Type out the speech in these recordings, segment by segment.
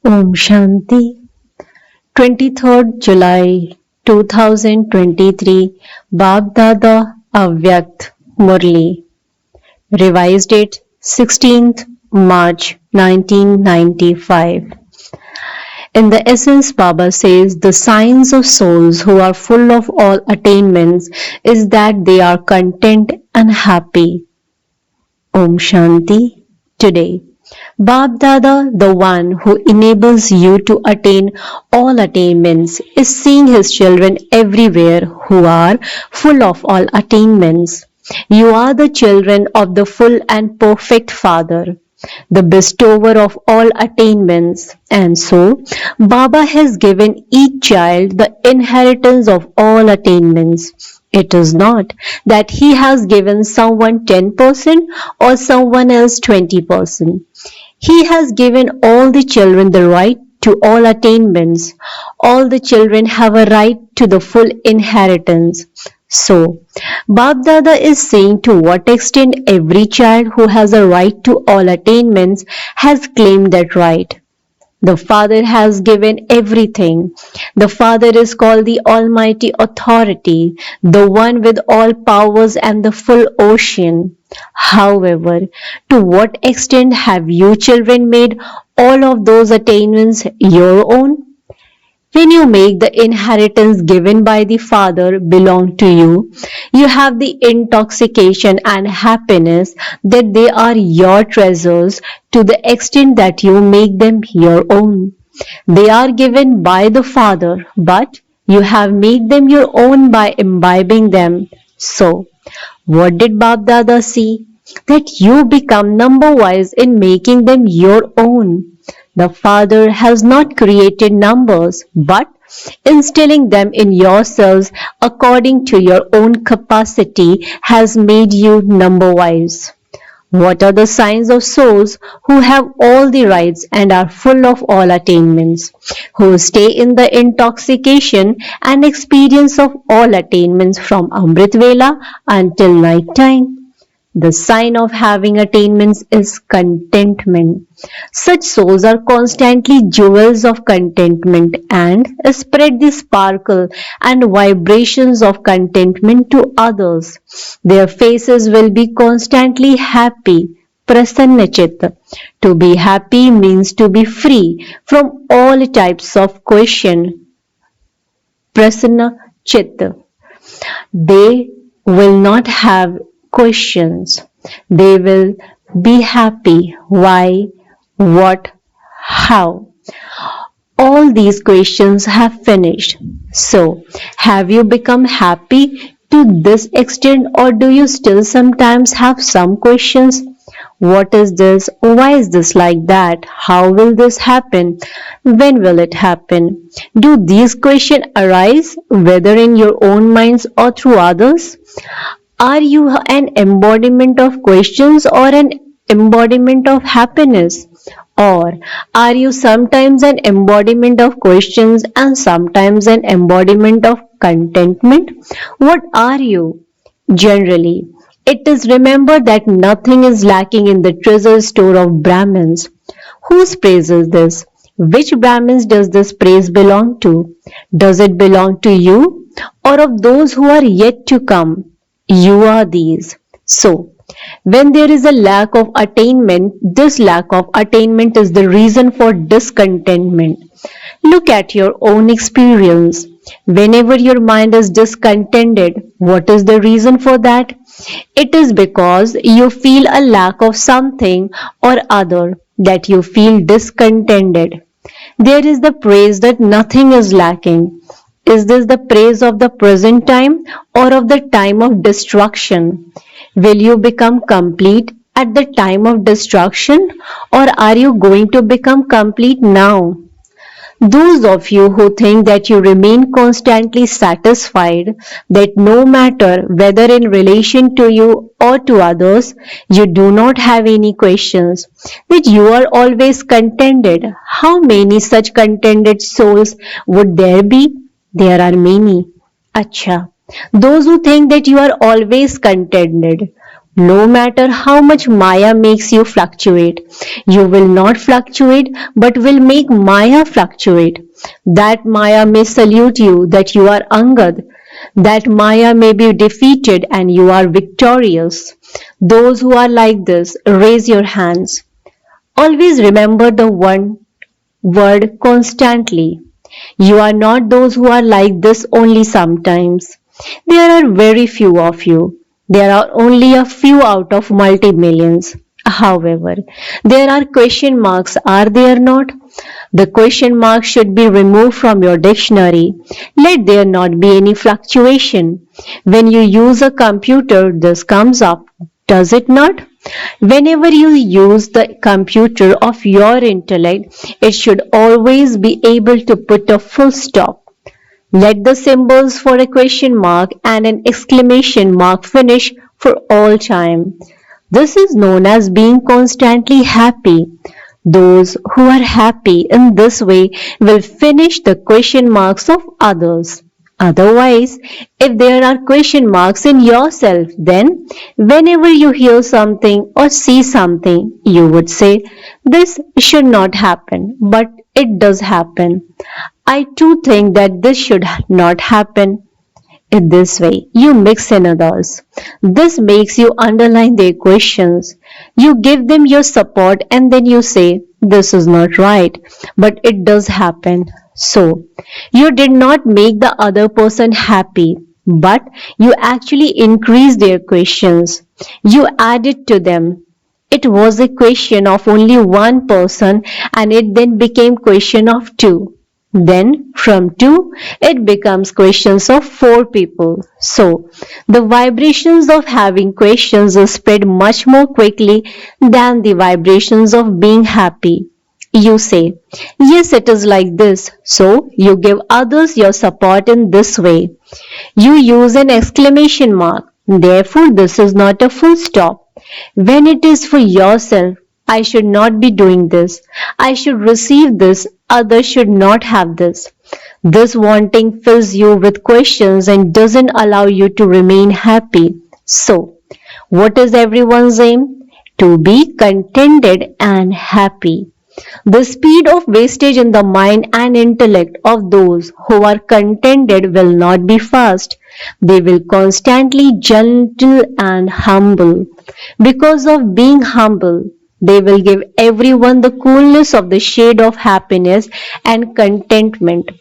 Om Shanti, 23rd July 2023, Baapdada Avyakt Murli. Revised date 16th March 1995. In the essence, Baba says the signs of souls who are full of all attainments is that they are content and happy. Om Shanti. Today, Baapdada, the one who enables you to attain all attainments, is seeing his children everywhere who are full of all attainments. You are the children of the full and perfect Father, the bestower of all attainments, and so Baba has given each child the inheritance of all attainments. It is not that he has given someone 10% or someone else 20%. He has given all the children the right to all attainments. All the children have a right to the full inheritance. So, Baapdada is saying to what extent every child who has a right to all attainments has claimed that right. The Father has given everything. The Father is called the Almighty Authority, the one with all powers and the full ocean. However, to what extent have you children made all of those attainments your own? When you make the inheritance given by the Father belong to you, you have the intoxication and happiness that they are your treasures to the extent that you make them your own. They are given by the Father, but you have made them your own by imbibing them. So, what did Baapdada see? That you become number wise in making them your own. The Father has not created numbers, but instilling them in yourselves according to your own capacity has made you number wise. What are the signs of souls who have all the rights and are full of all attainments, who stay in the intoxication and experience of all attainments from Amrit Vela until night time? The sign of having attainments is contentment. Such souls are constantly jewels of contentment and spread the sparkle and vibrations of contentment to others. Their faces will be constantly happy. Prasanna. To be happy means to be free from all types of question. Prasanna. They will not have questions. They will be happy. Why? What? How? All these questions have finished. So, have you become happy to this extent, or do you still sometimes have some questions? What is this? Why is this like that? How will this happen? When will it happen? Do these questions arise whether in your own minds or through others? Are you an embodiment of questions or an embodiment of happiness? Or are you sometimes an embodiment of questions and sometimes an embodiment of contentment? What are you? Generally, it is remembered that nothing is lacking in the treasure store of Brahmins. Whose praise is this? Which Brahmins does this praise belong to? Does it belong to you or of those who are yet to come? You are these. So, when there is a lack of attainment, this lack of attainment is the reason for discontentment. Look at your own experience. Whenever your mind is discontented, what is the reason for that? It is because you feel a lack of something or other that you feel discontented. There is the praise that nothing is lacking. Is this the praise of the present time or of the time of destruction? Will you become complete at the time of destruction, or are you going to become complete now? Those of you who think that you remain constantly satisfied, that no matter whether in relation to you or to others, you do not have any questions, that you are always contented, how many such contented souls would there be? There are many. Acha. Those who think that you are always contented, No matter how much Maya makes you fluctuate, you will not fluctuate but will make Maya fluctuate. That Maya may salute you that you are Angad. That Maya may be defeated and you are victorious. Those who are like this, raise your hands. Always remember the one word constantly. You are not those who are like this only sometimes. There are very few of you. There are only a few out of multi-millions. However, there are question marks, are there not? The question mark should be removed from your dictionary. Let there not be any fluctuation. When you use a computer, this comes up, does it not? Whenever you use the computer of your intellect, it should always be able to put a full stop. Let the symbols for a question mark and an exclamation mark finish for all time. This is known as being constantly happy. Those who are happy in this way will finish the question marks of others. Otherwise, if there are question marks in yourself, then whenever you hear something or see something, you would say, this should not happen, but it does happen. I too think that this should not happen. In this way, you mix in others. This makes you underline their questions. You give them your support and then you say, this is not right, but it does happen. So, you did not make the other person happy, but you actually increased their questions. You added to them. It was a question of only one person and it then became question of two. Then from two, it becomes questions of four people. So the vibrations of having questions spread much more quickly than the vibrations of being happy. You say, yes, it is like this. So you give others your support in this way. You use an exclamation mark. Therefore, this is not a full stop. When it is for yourself, I should not be doing this. I should receive this. Others should not have this. This wanting fills you with questions and doesn't allow you to remain happy. So, what is everyone's aim? To be contented and happy. The speed of wastage in the mind and intellect of those who are contented will not be fast. They will constantly gentle and humble. Because of being humble, they will give everyone the coolness of the shade of happiness and contentment,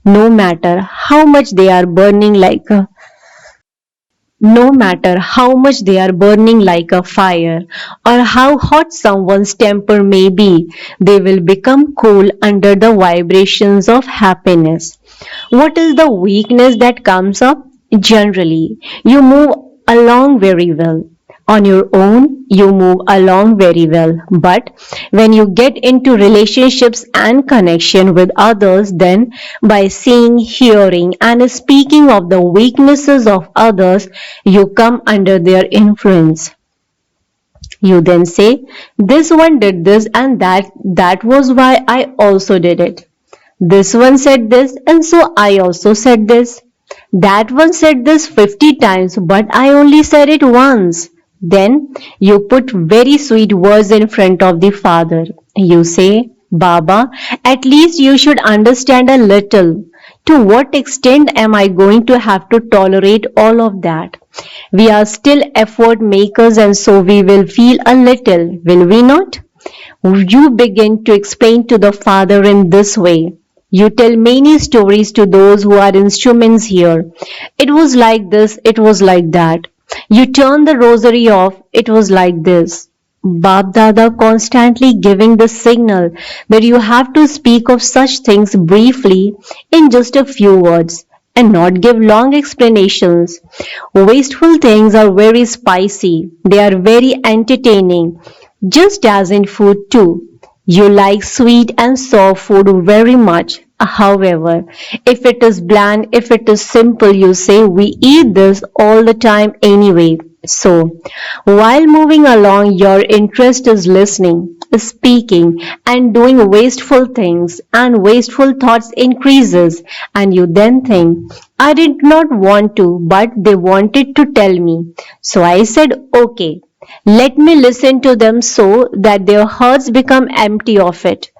no matter how much they are burning like a no matter how much they are burning like a fire or how hot someone's temper may be, they will become cool under the vibrations of happiness. What is the weakness that comes up? Generally, you move along very well. On your own, you move along very well. But when you get into relationships and connection with others, then by seeing, hearing, and speaking of the weaknesses of others, you come under their influence. You then say, this one did this and that was why I also did it. This one said this and so I also said this. That one said this 50 times but I only said it once. Then you put very sweet words in front of the father. You say, Baba, at least you should understand a little. To what extent am I going to have to tolerate all of that? We are still effort makers and so we will feel a little, will we not? You begin to explain to the father in this way. You tell many stories to those who are instruments here. It was like this, it was like that. You turn the rosary off, it was like this. Baapdada constantly giving the signal that you have to speak of such things briefly in just a few words and not give long explanations. Wasteful things are very spicy, they are very entertaining, just as in food too. You like sweet and soft food very much. However, if it is bland, if it is simple, you say, we eat this all the time anyway. So, while moving along, your interest is listening, speaking, and doing wasteful things, and wasteful thoughts increases, and you then think, I did not want to, but they wanted to tell me. So I said, okay, let me listen to them so that their hearts become empty of it.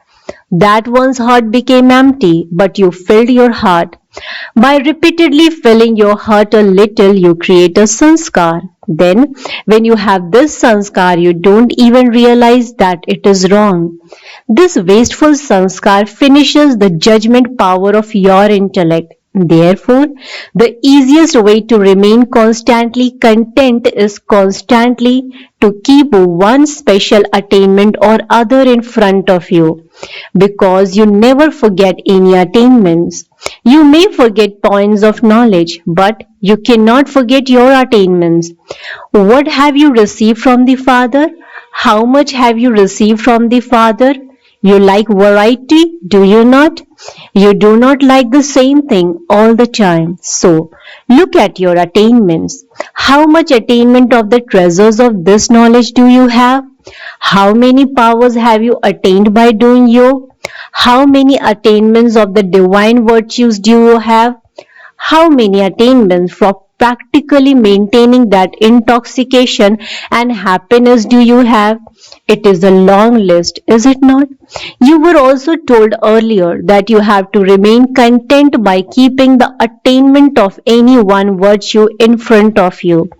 That one's heart became empty, but you filled your heart. By repeatedly filling your heart a little, you create a sanskar. Then, when you have this sanskar, you don't even realize that it is wrong. This wasteful sanskar finishes the judgment power of your intellect. Therefore, the easiest way to remain constantly content is constantly to keep one special attainment or other in front of you, because you never forget any attainments. You may forget points of knowledge, but you cannot forget your attainments. What have you received from the Father? How much have you received from the Father? You like variety, do you not? You do not like the same thing all the time. So, look at your attainments. How much attainment of the treasures of this knowledge do you have? How many powers have you attained by doing yoga? How many attainments of the divine virtues do you have? How many attainments for practically maintaining that intoxication and happiness do you have? It is a long list, is it not? You were also told earlier that you have to remain content by keeping the attainment of any one virtue in front of you.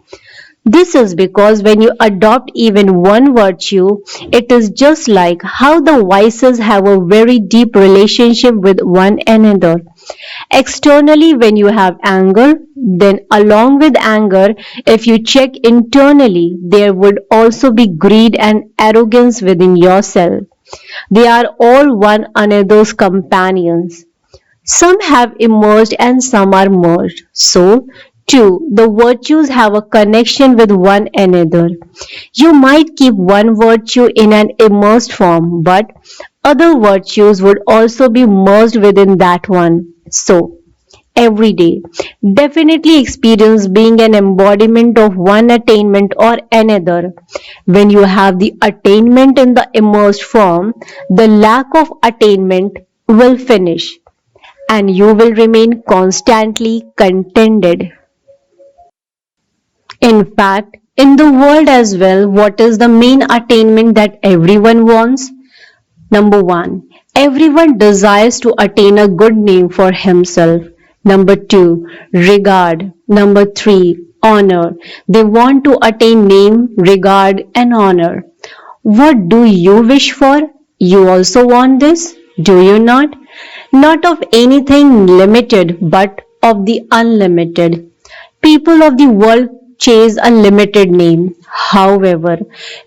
This is because when you adopt even one virtue, it is just like how the vices have a very deep relationship with one another. Externally, when you have anger, then along with anger, if you check internally, there would also be greed and arrogance within yourself. They are all one another's companions. Some have emerged and some are merged. So, too, the virtues have a connection with one another. You might keep one virtue in an immersed form, but other virtues would also be merged within that one. So, every day, definitely experience being an embodiment of one attainment or another. When you have the attainment in the immersed form, the lack of attainment will finish and you will remain constantly contented. In fact, in the world as well, what is the main attainment that everyone wants? Number one, everyone desires to attain a good name for himself. Number two, regard. Number three, honor. They want to attain name, regard, and honor. What do you wish for? You also want this? Do you not? Not of anything limited, but of the unlimited. People of the world chase a limited name. However,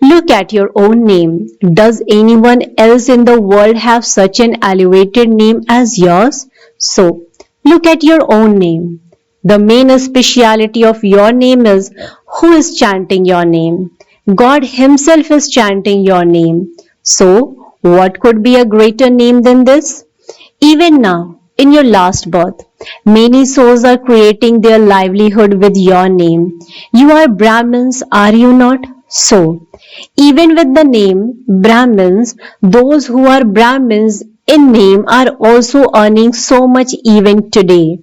look at your own name. Does anyone else in the world have such an elevated name as yours? So, look at your own name. The main speciality of your name is who is chanting your name. God Himself is chanting your name. So, what could be a greater name than this? Even now, in your last birth, many souls are creating their livelihood with your name. You are Brahmins, are you not? So, even with the name Brahmins, those who are Brahmins in name are also earning so much even today.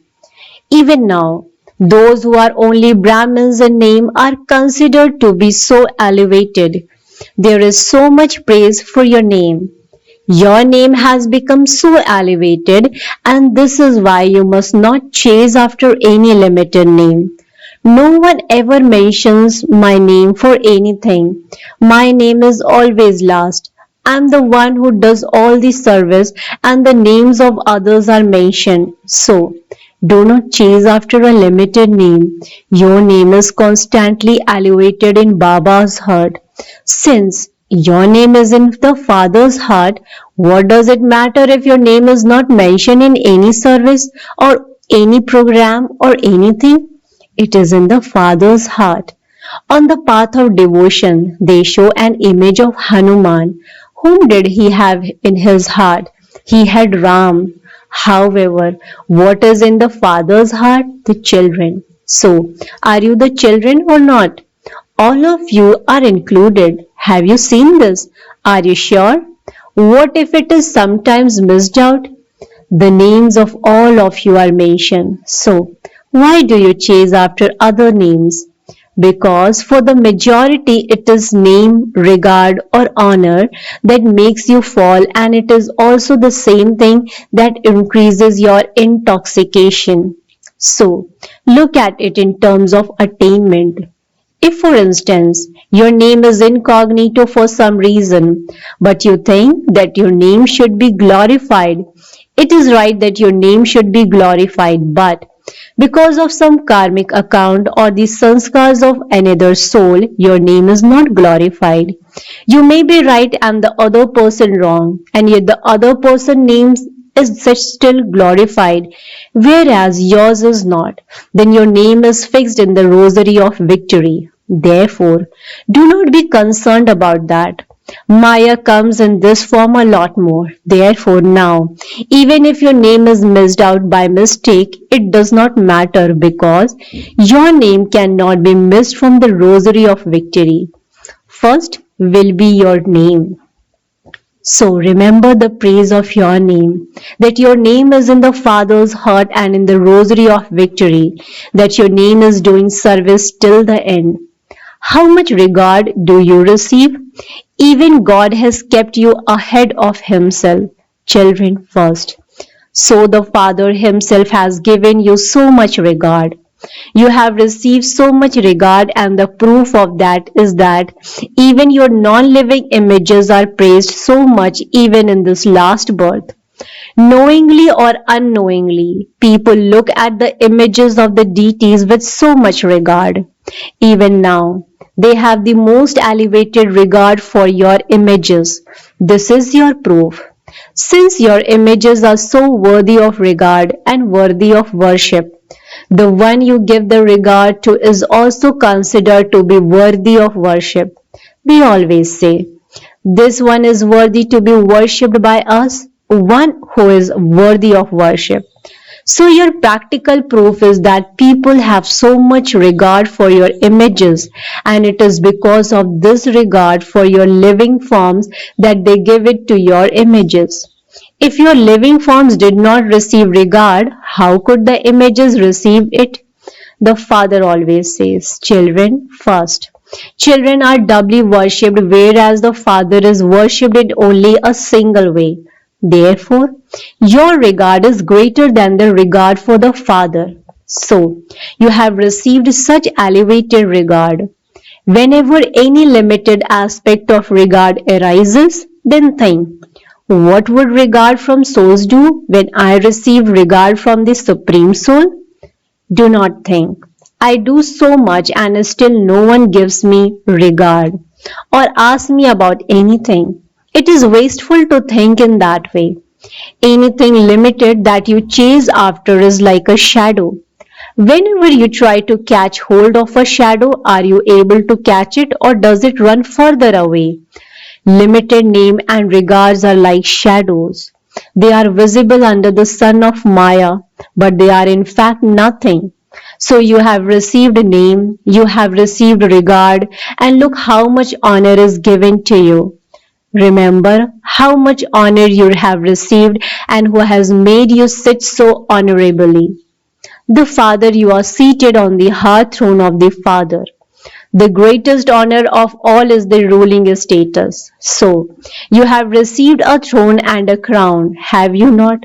Even now, those who are only Brahmins in name are considered to be so elevated. There is so much praise for your name. Your name has become so elevated, and this is why you must not chase after any limited name. No one ever mentions my name for anything. My name is always last. I'm the one who does all the service, and the names of others are mentioned. So, do not chase after a limited name. Your name is constantly elevated in Baba's heart. Since your name is in the Father's heart, what does it matter if your name is not mentioned in any service or any program or anything? It is in the Father's heart. On the path of devotion, they show an image of Hanuman. Whom did he have in his heart? He had Ram. However, what is in the Father's heart? The children. So, are you the children or not? All of you are included. Have you seen this? Are you sure? What if it is sometimes missed out? The names of all of you are mentioned. So, why do you chase after other names? Because for the majority it is name, regard or honor that makes you fall, and it is also the same thing that increases your intoxication. So, look at it in terms of attainment. If, for instance, your name is incognito for some reason, but you think that your name should be glorified, it is right that your name should be glorified, but because of some karmic account or the sanskars of another soul, your name is not glorified. You may be right and the other person wrong, and yet the other person names is such still glorified, whereas yours is not. Then your name is fixed in the rosary of victory. Therefore, do not be concerned about that. Maya comes in this form a lot more. Therefore, now, even if your name is missed out by mistake, it does not matter because your name cannot be missed from the rosary of victory. First will be your name. So remember the praise of your name, that your name is in the Father's heart and in the rosary of victory, that your name is doing service till the end. How much regard do you receive? Even God has kept you ahead of Himself. Children first. So the Father Himself has given you so much regard. You have received so much regard, and the proof of that is that even your non-living images are praised so much even in this last birth. Knowingly or unknowingly, people look at the images of the deities with so much regard. Even now, they have the most elevated regard for your images. This is your proof. Since your images are so worthy of regard and worthy of worship, the one you give the regard to is also considered to be worthy of worship. We always say, this one is worthy to be worshipped by us, one who is worthy of worship. So your practical proof is that people have so much regard for your images, and it is because of this regard for your living forms that they give it to your images. If your living forms did not receive regard, how could the images receive it? The Father always says, children first. Children are doubly worshipped, whereas the Father is worshipped in only a single way. Therefore, your regard is greater than the regard for the Father. So, you have received such elevated regard. Whenever any limited aspect of regard arises, then think, what would regard from souls do when I receive regard from the Supreme Soul? Do not think, I do so much and still no one gives me regard or asks me about anything. It is wasteful to think in that way. Anything limited that you chase after is like a shadow. Whenever you try to catch hold of a shadow, are you able to catch it or does it run further away? Limited name and regards are like shadows. They are visible under the sun of Maya, but they are in fact nothing. So you have received a name, you have received regard, and look how much honor is given to you. Remember how much honor you have received and who has made you sit so honorably. The Father, you are seated on the hearth throne of the Father. The greatest honor of all is the ruling status. So, you have received a throne and a crown, have you not?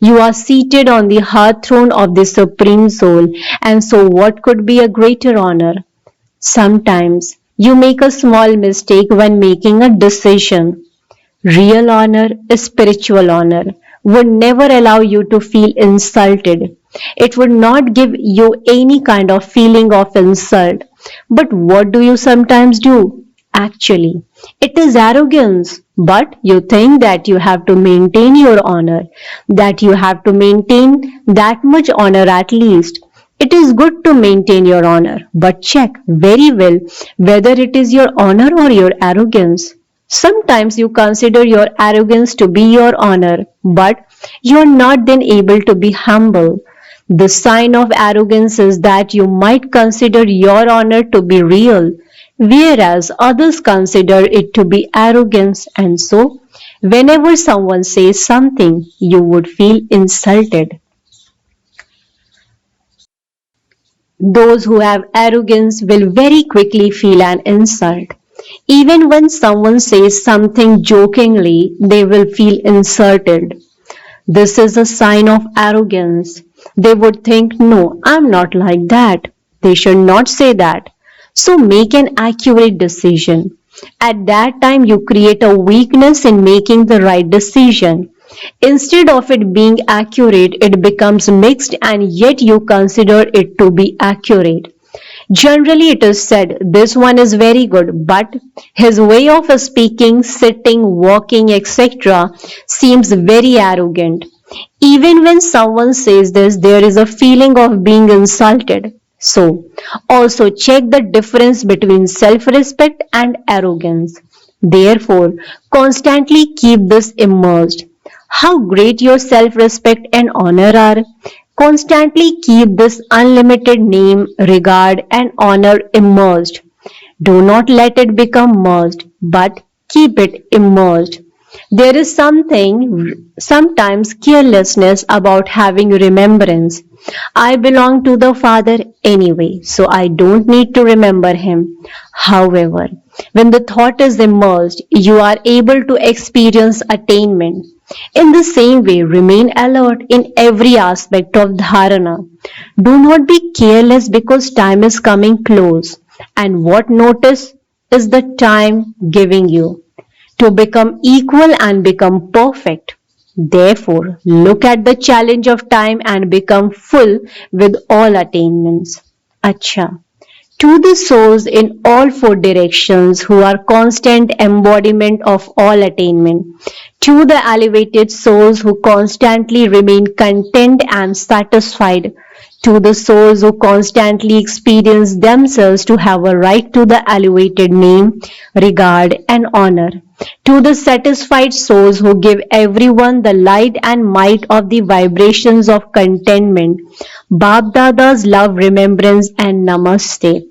You are seated on the hearth throne of the Supreme Soul, and so what could be a greater honor? Sometimes you make a small mistake when making a decision. Real honor, spiritual honor, would never allow you to feel insulted. It would not give you any kind of feeling of insult. But what do you sometimes do? Actually, it is arrogance. But you think that you have to maintain your honor, that you have to maintain that much honor at least. It is good to maintain your honor, but check very well whether it is your honor or your arrogance. Sometimes you consider your arrogance to be your honor, but you are not then able to be humble. The sign of arrogance is that you might consider your honor to be real. whereas others consider it to be arrogance, and so whenever someone says something, you would feel insulted. Those who have arrogance will very quickly feel an insult. Even when someone says something jokingly, they will feel insulted. This is a sign of arrogance. They would think, no, I'm not like that. They should not say that. So make an accurate decision. At that time, you create a weakness in making the right decision. Instead of it being accurate, it becomes mixed and yet you consider it to be accurate. Generally, it is said, this one is very good, but his way of speaking, sitting, walking, etc., seems very arrogant. Even when someone says this, there is a feeling of being insulted. So, also check the difference between self respect and arrogance. Therefore, constantly keep this immersed. How great your self respect and honor are. Constantly keep this unlimited name, regard, and honor immersed. Do not let it become merged, but keep it immersed. There is sometimes carelessness about having remembrance. I belong to the Father anyway, so I don't need to remember Him. However, when the thought is immersed, you are able to experience attainment. In the same way, remain alert in every aspect of dharana. Do not be careless because time is coming close. And what notice is the time giving you to become equal and become perfect. Therefore, look at the challenge of time and become full with all attainments. Acha. To the souls in all four directions who are constant embodiment of all attainment, to the elevated souls who constantly remain content and satisfied, to the souls who constantly experience themselves to have a right to the elevated name, regard, and honor, to the satisfied souls who give everyone the light and might of the vibrations of contentment, Baapdada's love, remembrance, and namaste.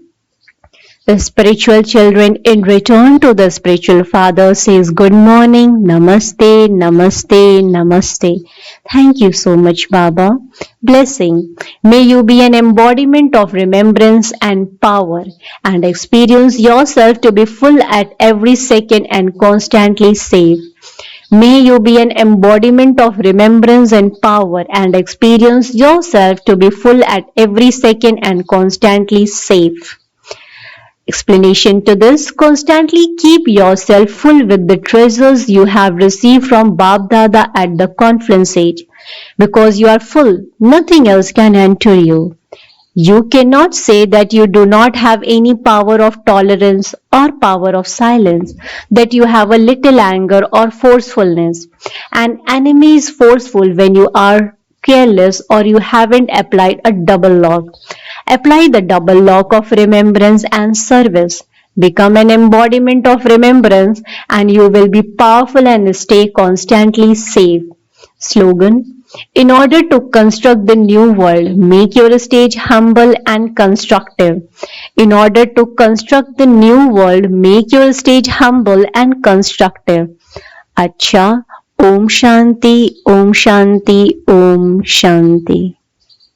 The spiritual children in return to the spiritual father says good morning, namaste, namaste, namaste. Thank you so much, Baba. Blessing. May you be an embodiment of remembrance and power and experience yourself to be full at every second and constantly safe. May you be an embodiment of remembrance and power and experience yourself to be full at every second and constantly safe. Explanation to this: constantly keep yourself full with the treasures you have received from Baapdada at the conference age. Because you are full, nothing else can enter you. You cannot say that you do not have any power of tolerance or power of silence, that you have a little anger or forcefulness. An enemy is forceful when you are careless or you haven't applied a double lock. Apply the double lock of remembrance and service. Become an embodiment of remembrance and you will be powerful and stay constantly safe. Slogan: in order to construct the new world, make your stage humble and constructive. In order to construct the new world, make your stage humble and constructive. Acha. Om Shanti, Om Shanti, Om Shanti.